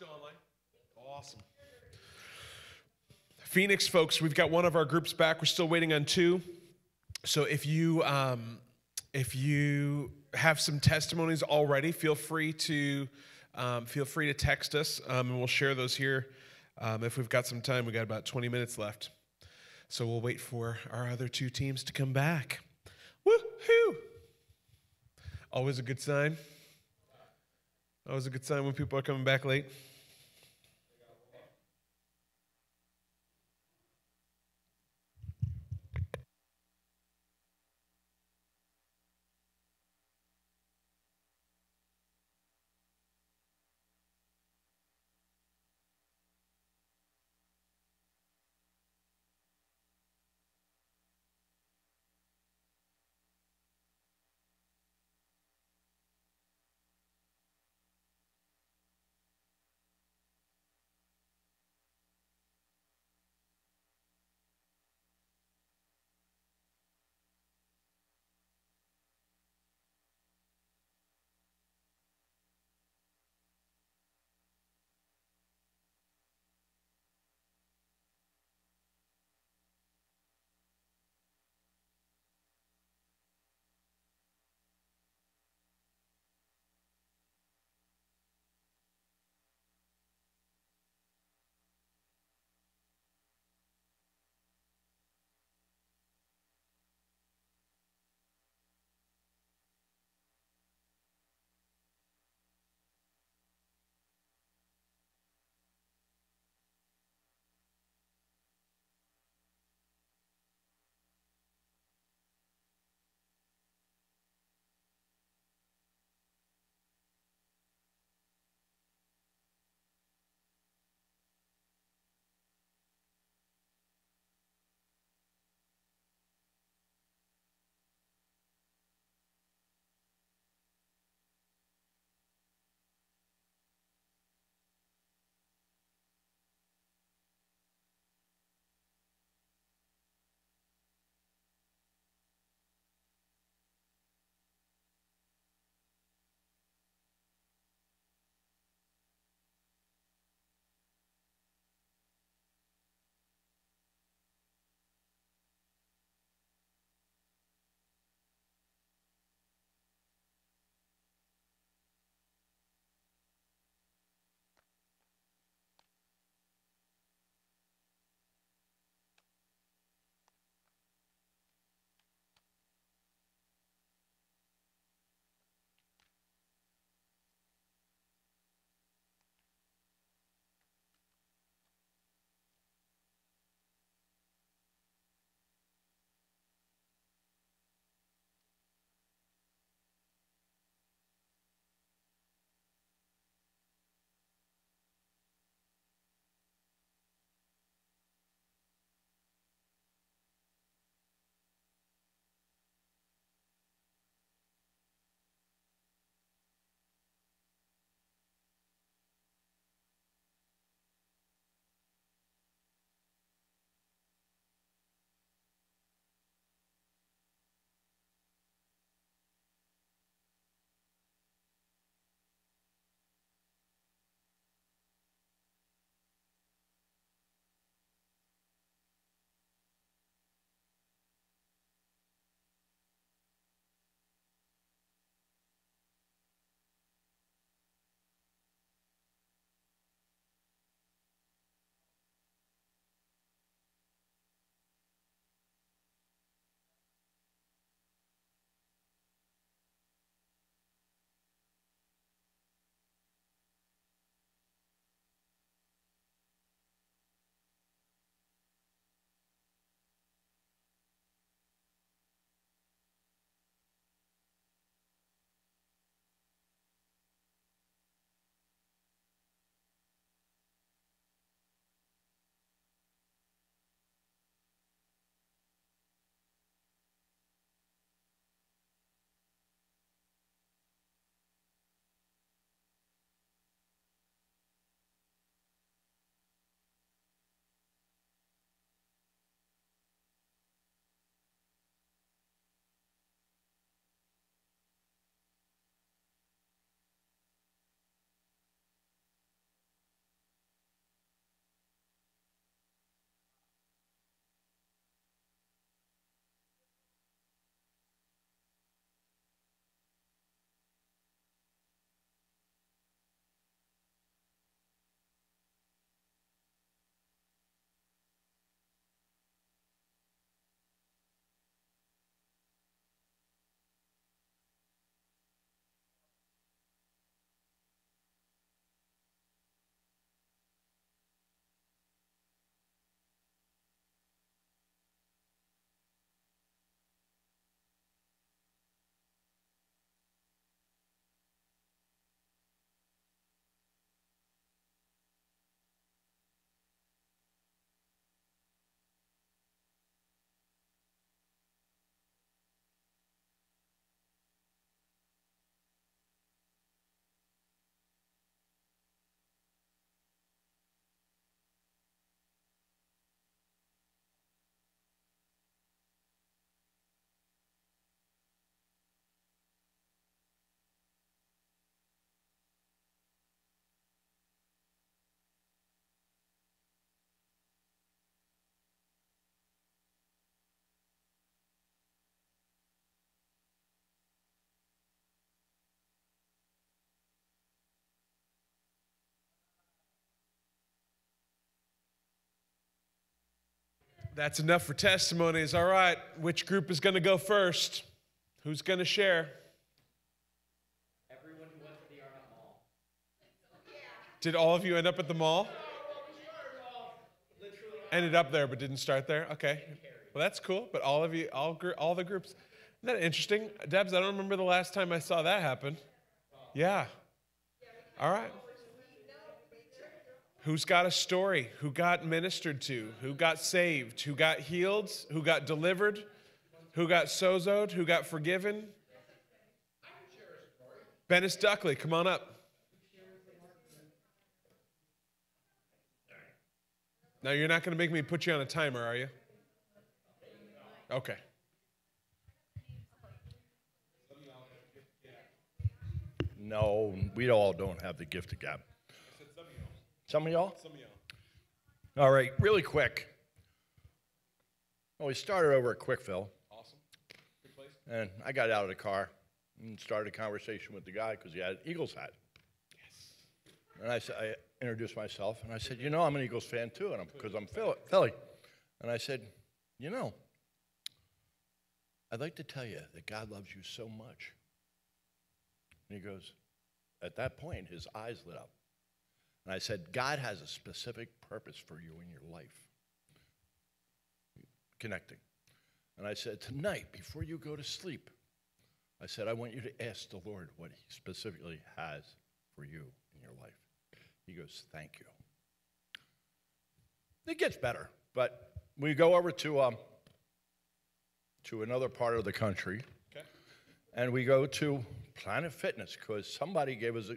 still online? Awesome. Phoenix folks, we've got one of our groups back. We're still waiting on two. So if you have some testimonies already, feel free to text us, and we'll share those here. If we've got some time, we got about 20 minutes left. So we'll wait for our other two teams to come back. Woohoo! Always a good sign. Always a good sign when people are coming back late. That's enough for testimonies. All right, which group is going to go first? Who's going to share? Everyone who went to the Arnott Mall. Did all of you end up at the mall? Ended up there, but didn't start there? Okay. Well, that's cool. But all of you, all the groups. Isn't that interesting? Debs, I don't remember the last time I saw that happen. Yeah. All right. Who's got a story? Who got ministered to? Who got saved? Who got healed? Who got delivered? Who got sozoed? Who got forgiven? Bennis Duckley, come on up. Now, you're not going to make me put you on a timer, are you? Okay. No, we all don't have the gift of gab. Some of y'all? Some of y'all. All right, really quick. Well, we started over at Quickville. Awesome. Good place. And I got out of the car and started a conversation with the guy because he had an Eagles hat. Yes. And I introduced myself, and I said, you know, I'm an Eagles fan too, and because I'm Philly. And I said, you know, I'd like to tell you that God loves you so much. And he goes, at that point, his eyes lit up. And I said, God has a specific purpose for you in your life. Connecting. And I said, tonight, before you go to sleep, I said, I want you to ask the Lord what he specifically has for you in your life. He goes, thank you. It gets better, but we go over to another part of the country, Okay. and we go to Planet Fitness because somebody gave us,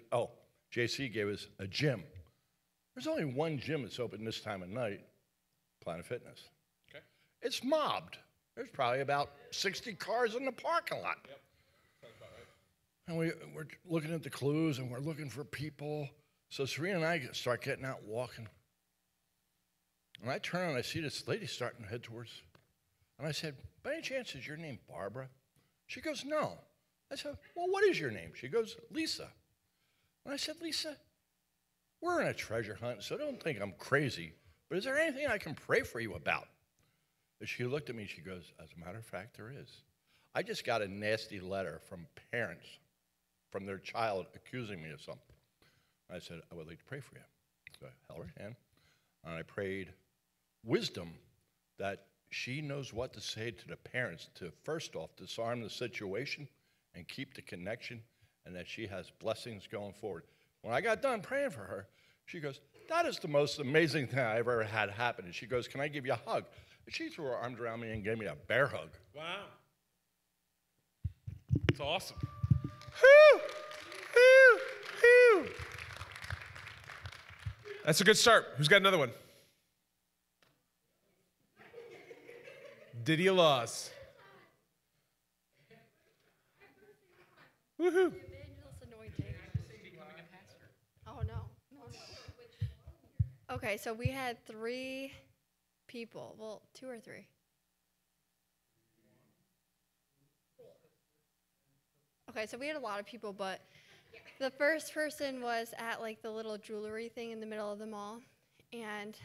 JC gave us a gym. There's only one gym that's open this time of night, Planet Fitness. Okay. It's mobbed. There's probably about 60 cars in the parking lot. Yep. Sounds about And right. we're looking at the clues, and we're looking for people. So Serena and I start getting out walking. And I turn and I see this lady starting to head towards. And I said, by any chance, is your name Barbara? She goes, no. I said, well, what is your name? She goes, Lisa. And I said, Lisa, we're in a treasure hunt, so don't think I'm crazy. But is there anything I can pray for you about? And she looked at me, she goes, as a matter of fact, there is. I just got a nasty letter from parents, from their child accusing me of something. I said, I would like to pray for you. So I held her hand, and I prayed wisdom that she knows what to say to the parents to, first off, disarm the situation and keep the connection, and that she has blessings going forward. When I got done praying for her, she goes, that is the most amazing thing I ever had happen. And she goes, can I give you a hug? And she threw her arms around me and gave me a bear hug. Wow. It's awesome. Whew! Whew! Whew! That's a good start. Who's got another one? Didier Laws. Woohoo! Evangelist anointing. Oh, no. Okay, so we had 3 people. Well, 2 or 3. Okay, so we had a lot of people, but the first person was at like the little jewelry thing in the middle of the mall, and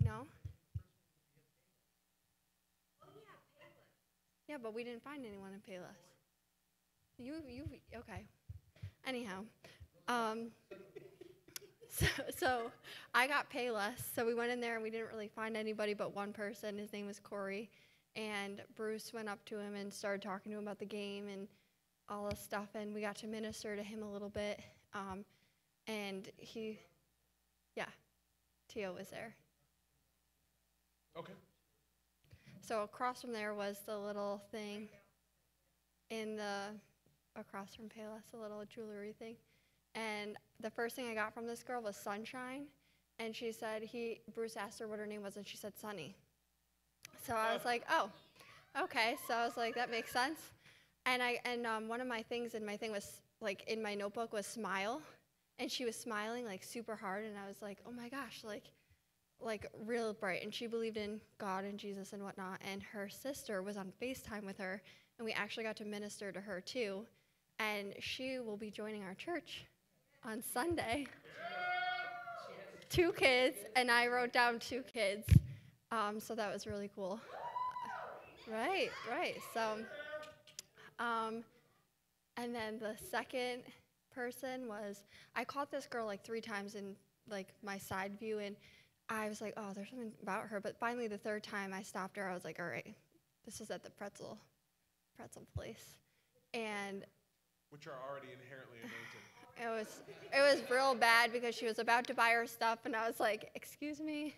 no? Yeah, but we didn't find anyone in Payless. Okay. Anyhow, so I got Payless, so we went in there and we didn't really find anybody but one person. His name was Corey, and Bruce went up to him and started talking to him about the game and all this stuff, and we got to minister to him a little bit, and Tio was there. Okay. So across from there was the little thing across from Payless, a little jewelry thing. And the first thing I got from this girl was Sunshine. And she said, Bruce asked her what her name was, and she said Sunny. So I was like, oh, okay. So I was like, that makes sense. And one of my things in my thing was, like, in my notebook was smile. And she was smiling, like, super hard. And I was like, oh, my gosh, like real bright. And she believed in God and Jesus and whatnot. And her sister was on FaceTime with her. And we actually got to minister to her, too. And she will be joining our church on Sunday. 2 kids. And I wrote down 2 kids. So that was really cool. Right, right. So, and then the second person was, I caught this girl like 3 times in like my side view, and I was like, oh, there's something about her. But finally, the third time I stopped her, I was like, all right, this was at the pretzel place, and Which are already inherently anointed. it was real bad because she was about to buy her stuff, and I was like, excuse me,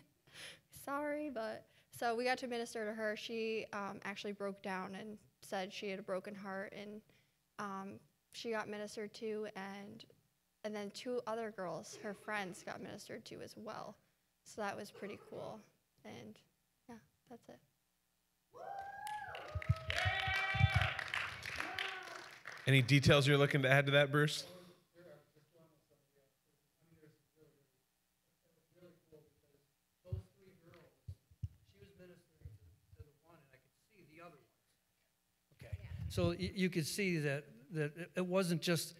sorry, but so we got to minister to her. She actually broke down and said she had a broken heart, and she got ministered to, and then 2 other girls, her friends, got ministered to as well. So that was pretty cool, and yeah, that's it. Any details you're looking to add to that, Bruce? Okay. So you could see that it wasn't just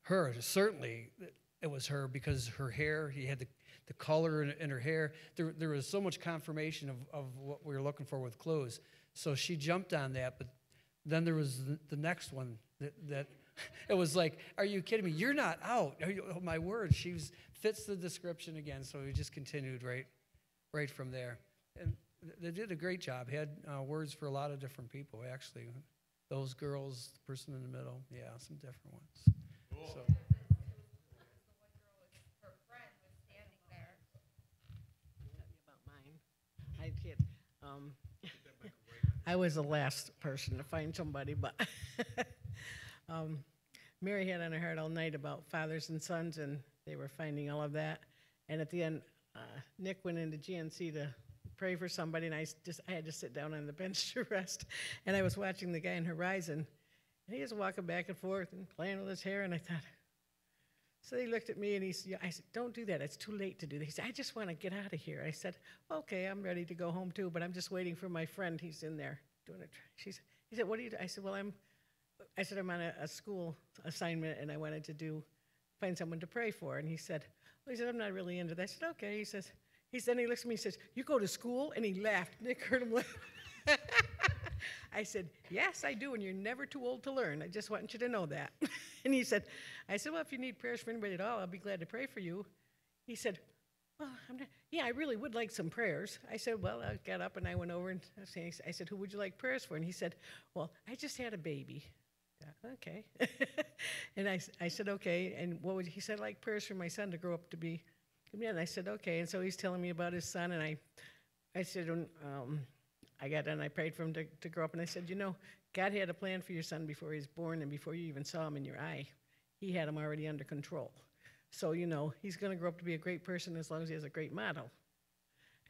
her. Certainly, it was her because her hair, he had the color in her hair. There was so much confirmation of what we were looking for with clothes. So she jumped on that, but then there was the next one that it was like, are you kidding me? You're not out. Oh, my word, she fits the description again. So we just continued right from there. And they did a great job. Had words for a lot of different people, actually. Those girls, the person in the middle, yeah, some different ones. Cool. So. I kid. I was the last person to find somebody, but Mary had on her heart all night about fathers and sons, and they were finding all of that. And at the end, Nick went into GNC to pray for somebody, and I had to sit down on the bench to rest. And I was watching the guy in Horizon, and he was walking back and forth and playing with his hair, and I thought, so he looked at me and I said, don't do that. It's too late to do that. He said, I just want to get out of here. I said, okay, I'm ready to go home too, but I'm just waiting for my friend. He's in there doing it. He said, what do you do? I said, well, I'm on a school assignment and I wanted to find someone to pray for. And he said, I'm not really into that. I said, okay. Then he looks at me and says, you go to school? And he laughed. Nick heard him laugh. I said, yes, I do, and you're never too old to learn. I just want you to know that. And I said, well, if you need prayers for anybody at all, I'll be glad to pray for you. He said, well, I really would like some prayers. I said, well, I got up and I went over and I said, who would you like prayers for? And he said, well, I just had a baby. Okay. And I said, okay. And he said, I'd like prayers for my son to grow up to be. And I said, okay. And so he's telling me about his son, and I said, I got done, I prayed for him to grow up, and I said, God had a plan for your son before he was born and before you even saw him in your eye. He had him already under control. So, he's going to grow up to be a great person as long as he has a great model.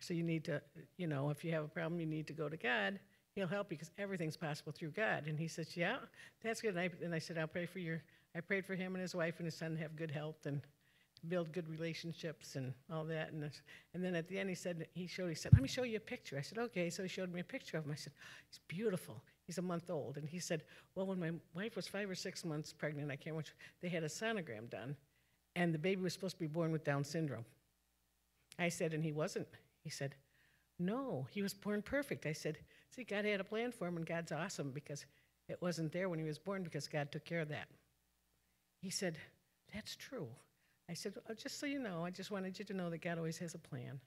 So you need to, if you have a problem, you need to go to God. He'll help you because everything's possible through God. And he says, yeah, that's good. And I said, I prayed for him and his wife and his son to have good health and build good relationships and all that. And then at the end he said, let me show you a picture. I said, okay. So he showed me a picture of him. I said, he's beautiful. He's a month old. And he said, well, when my wife was 5 or 6 months pregnant, I can't remember, they had a sonogram done, and the baby was supposed to be born with Down syndrome. I said, and he wasn't. He said, no, he was born perfect. I said, see, God had a plan for him, and God's awesome because it wasn't there when he was born because God took care of that. He said, that's true. I said, oh, just so you know, I just wanted you to know that God always has a plan.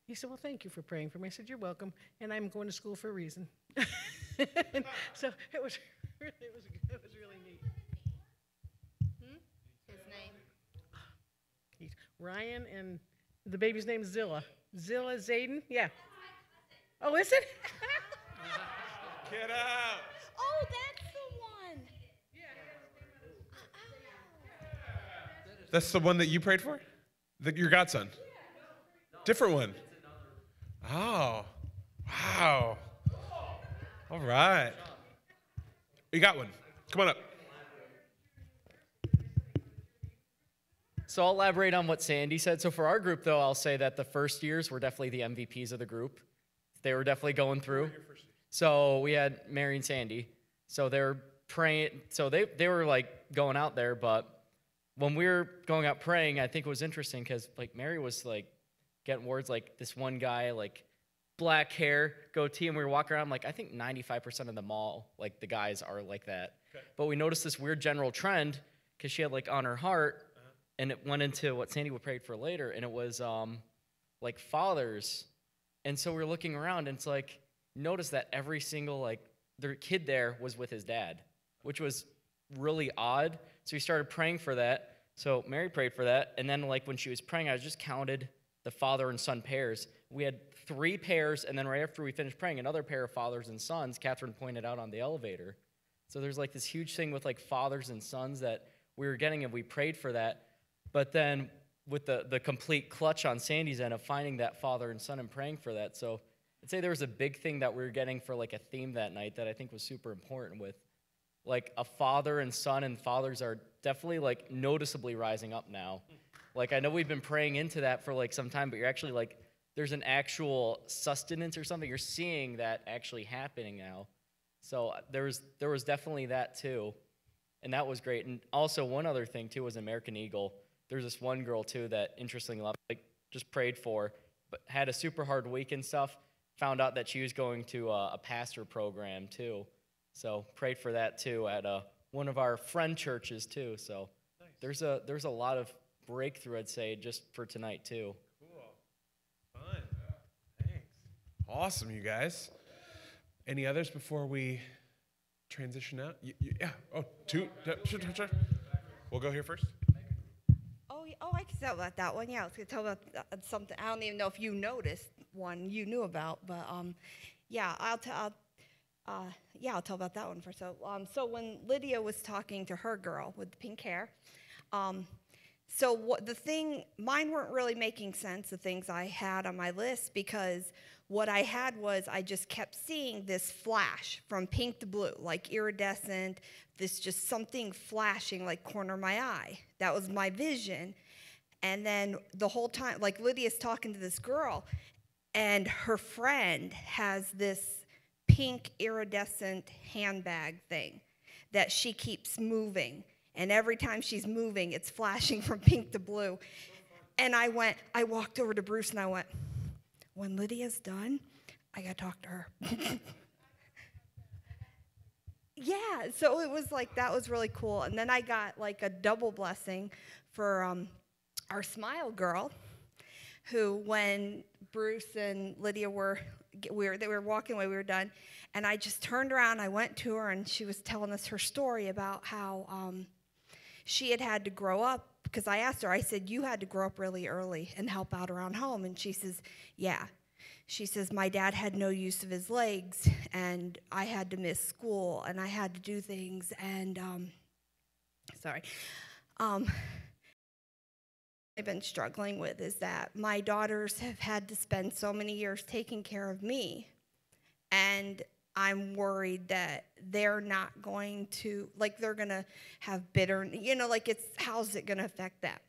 He said, well, thank you for praying for me. I said, you're welcome, and I'm going to school for a reason. So it was really neat. His name? He's Ryan, and the baby's name is Zilla. Zilla Zayden? Yeah. Oh, is it? Get out! Oh, that's the one. That's the one that you prayed for? Your godson? Different one. Oh, wow. All right. You got one. Come on up. So I'll elaborate on what Sandy said. So for our group, though, I'll say that the first years were definitely the MVPs of the group. They were definitely going through. So we had Mary and Sandy. So they were praying. So they were like going out there, but when we were going out praying, I think it was interesting because like Mary was like getting words like this one guy like black hair, goatee, and we were walking around. I'm like, I think 95% of the mall, like the guys are like that. Okay. But we noticed this weird general trend because she had like on her heart, and it went into what Sandy would pray for later, and it was like fathers. And so we're looking around, and it's like, notice that every single like their kid there was with his dad, which was really odd. So we started praying for that. So Mary prayed for that, and then like when she was praying, I just counted the father and son pairs. We had 3 pairs, and then right after we finished praying, another pair of fathers and sons. Catherine pointed out on the elevator. So there's like this huge thing with like fathers and sons that we were getting, and we prayed for that. But then with the complete clutch on Sandy's end of finding that father and son and praying for that. So I'd say there was a big thing that we were getting for like a theme that night that I think was super important with like a father and son, and fathers are definitely like noticeably rising up now. Like I know we've been praying into that for like some time, but you're actually like, there's an actual sustenance or something. You're seeing that actually happening now. So there was definitely that too. And that was great. And also one other thing too was American Eagle. There's this one girl too that interestingly enough, like just prayed for, but had a super hard week and stuff. Found out that she was going to a pastor program too. So prayed for that too at one of our friend churches too. So nice. There's a lot of breakthrough, I'd say, just for tonight too. Cool. Fun. Thanks. Awesome, you guys. Any others before we transition out? Yeah. Oh, 2. Sure. We'll go here first. Oh, I can tell about that one. Yeah, I was going to tell about something. I don't even know if you noticed one you knew about, but yeah, I'll tell about that one first. So when Lydia was talking to her girl with the pink hair, mine weren't really making sense, the things I had on my list, because what I had was I just kept seeing this flash from pink to blue, like iridescent, this just something flashing like corner of my eye. That was my vision. And then the whole time, like Lydia's talking to this girl, and her friend has this pink iridescent handbag thing that she keeps moving. And every time she's moving, it's flashing from pink to blue. And I walked over to Bruce and I went, when Lydia's done, I got to talk to her. Yeah, so it was like, that was really cool. And then I got like a double blessing for our Smile girl, who when Bruce and Lydia they were walking away, we were done, and I just turned around, I went to her, and she was telling us her story about how she had to grow up, because I asked her, I said, you had to grow up really early and help out around home, and she says, yeah. She says, my dad had no use of his legs, and I had to miss school, and I had to do things, and I've been struggling with is that my daughters have had to spend so many years taking care of me, and I'm worried that they're not going to, like, they're going to have bitter, how's it going to affect them?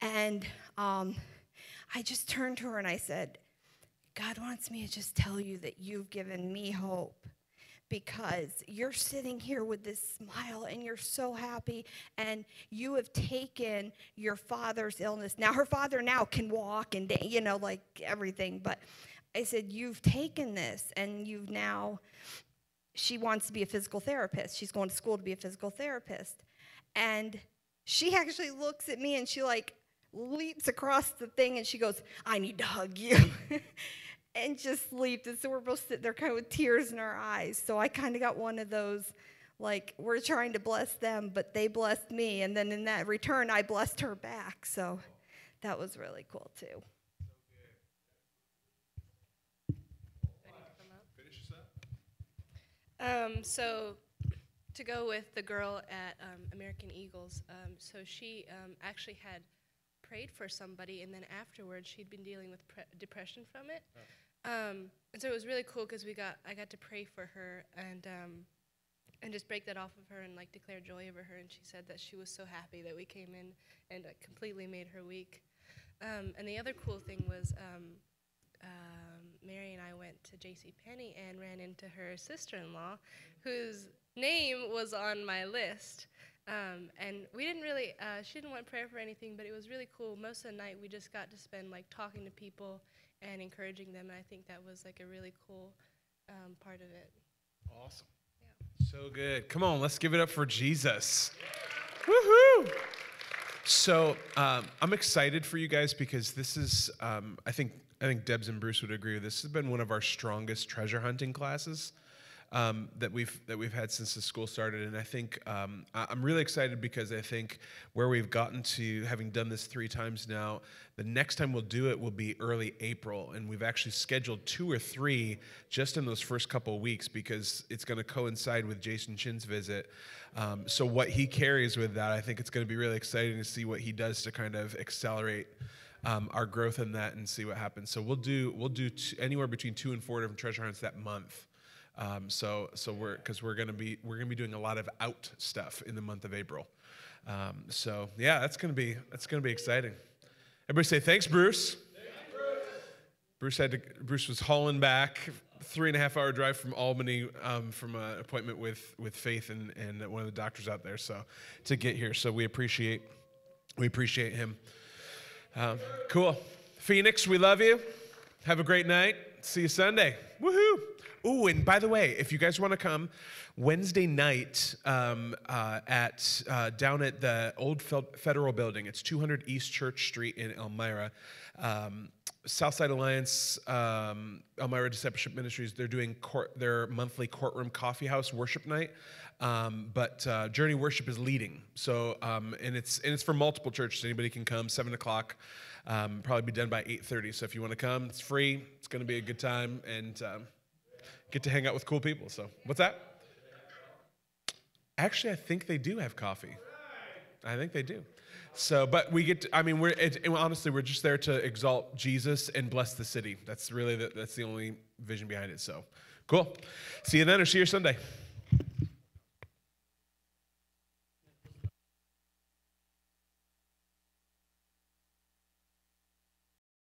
And I just turned to her and I said, God wants me to just tell you that you've given me hope, because you're sitting here with this smile and you're so happy, and you have taken your father's illness. Now, her father now can walk and, like everything, but I said, you've taken this and she wants to be a physical therapist. She's going to school to be a physical therapist. And she actually looks at me and she like leaps across the thing and she goes, I need to hug you. And just leaped. And so we're both sitting there kind of with tears in our eyes. So I kind of got one of those, like, we're trying to bless them, but they blessed me. And then in that return, I blessed her back. So that was really cool, too. So to go with the girl at American Eagles, so she actually had prayed for somebody, and then afterwards she'd been dealing with depression from it. And so it was really cool because I got to pray for her and just break that off of her and like declare joy over her. And she said that she was so happy that we came in and completely made her week. And the other cool thing was Mary and I went to JCPenney and ran into her sister-in-law, whose name was on my list. And we didn't really, she didn't want prayer for anything, but it was really cool. Most of the night we just got to spend like talking to people and encouraging them. And I think that was like a really cool part of it. Awesome. So good. Come on, let's give it up for Jesus. Woohoo! So I'm excited for you guys because this is, I think Debs and Bruce would agree with this. This has been one of our strongest treasure hunting classes that we've had since the school started, and I think I'm really excited because I think where we've gotten to, having done this 3 times now, the next time we'll do it will be early April, and we've actually scheduled 2 or 3 just in those first couple of weeks because it's going to coincide with Jason Chin's visit. So what he carries with that, I think it's going to be really exciting to see what he does to kind of accelerate our growth in that and see what happens. So we'll do anywhere between 2 and 4 different treasure hunts that month. So we're gonna be doing a lot of out stuff in the month of April. So yeah, that's gonna be exciting. Everybody say thanks, Bruce. Bruce was hauling back 3.5-hour drive from Albany from an appointment with Faith and one of the doctors out there. So to get here, so we appreciate him. Cool, Phoenix, we love you. Have a great night. See you Sunday. Woohoo! Ooh, and by the way, if you guys want to come, Wednesday night down at the old Federal Building, it's 200 East Church Street in Elmira. Southside Alliance, Elmira Discipleship Ministries, they're doing their monthly courtroom coffee house worship night. But Journey Worship is leading. So, and it's for multiple churches. Anybody can come, 7 o'clock. Probably be done by 8:30. So if you want to come, it's free. It's going to be a good time and get to hang out with cool people. So what's that? Actually, I think they do have coffee. I think they do. So, but we get to, I mean, honestly, we're just there to exalt Jesus and bless the city. That's really, that's the only vision behind it. So cool. See you then or see you Sunday.